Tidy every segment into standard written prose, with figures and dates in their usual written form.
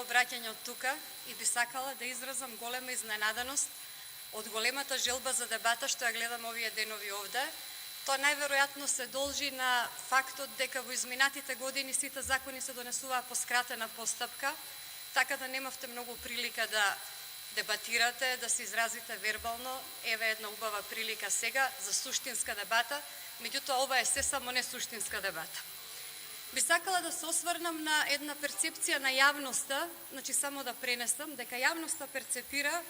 обраќање од тука и би сакала да изразам голема изненаденост од големата желба за дебата што ја гледам овие денови овде. Тоа најверојатно се должи на фактот дека во изминатите години сите закони се донесуваа по скратена постапка, така да немавте многу прилика да дебатирате, да се изразите вербално. Еве една убава прилика сега за суштинска дебата, меѓутоа ова е се само не суштинска дебата. Би сакала да се осврнам на една перцепција на јавноста, значи само да пренесам, дека јавноста перцепира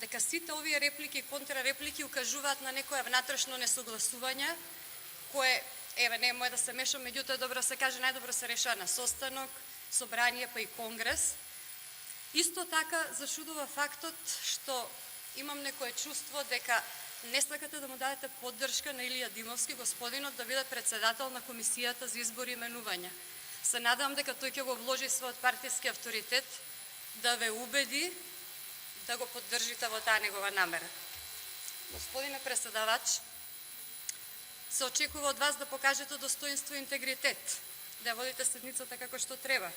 дека сите овие реплики и контрареплики укажуваат на некоја внатрешно несогласување, кое, еве, не може да се мешам, меѓутоа е добро се каже, најдобро се решава на состанок, собрание, па и конгрес. Исто така зашудува фактот што имам некое чувство дека не сакате да му дадете поддршка на Илија Димовски, господинот, да биде председател на Комисијата за избори и именувања. Се надам дека тој ќе го вложи својот партиски авторитет да ве убеди да го поддржите во таа негова намера. Господине председавач, се очекува од вас да покажете достоинство и интегритет, да водите седницата како што треба.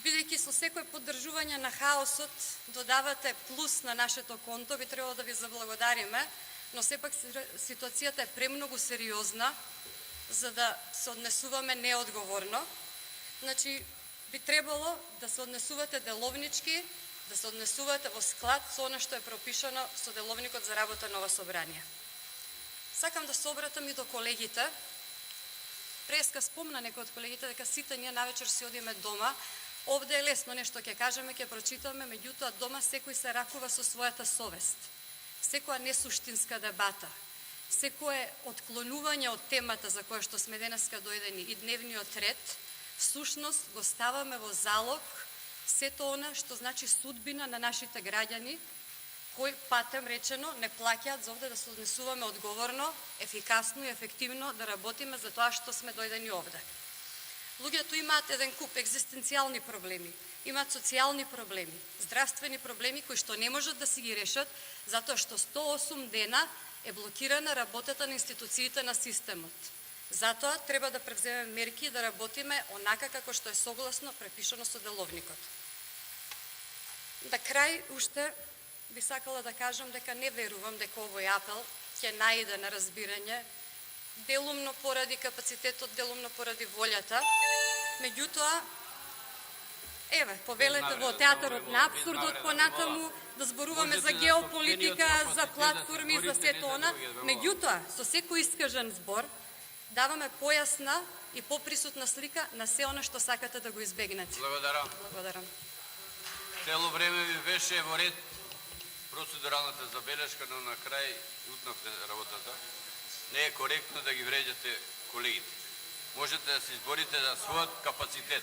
Бидејќи со секој поддржување на хаосот додавате плюс на нашето конто, би требало да ви заблагодариме, но сепак ситуацијата е премногу сериозна за да се однесуваме неодговорно. Значи, би требало да се однесувате деловнички, да се однесувате во склад со она што е пропишано со деловникот за работа на ова собрание. Сакам да се обратам и до колегите. Преска спомна некој од колегите дека сите ние навечер си одиме дома. Овде е лесно нешто ќе кажеме, ќе прочитаме, меѓутоа дома секој се ракува со својата совест. Секоја несуштинска дебата, секое отклонување од темата за која што сме денеска дојдени и дневниот ред, всушност го ставаме во залог сето она што значи судбина на нашите граѓани, кои патем речено не плаќаат за овде да се однесуваме одговорно, ефикасно и ефективно да работиме за тоа што сме дојдени овде. Луѓето имаат еден куп екзистенцијални проблеми, имаат социјални проблеми, здравствени проблеми кои што не можат да си ги решат затоа што 108 дена е блокирана работата на институциите на системот. Затоа треба да превземеме мерки и да работиме онака како што е согласно препишано со деловникот. На крај уште би сакала да кажам дека не верувам дека овој апел ќе најде на разбирање, делумно поради капацитетот, делумно поради волјата. Меѓутоа, еве, повелете во театарот на абсурдот понатаму да зборуваме за геополитика, за платформи, за сето она. Меѓутоа, со секој искажен збор даваме појасна и поприсутна слика на се она што сакате да го избегнете. Благодарам. Благодарам. Цело време ви беше во ред процедуралната забелешка, но на крај утнавте работата. Не е коректно да ги вреđате колегите. Можете да се изборите за својот капацитет.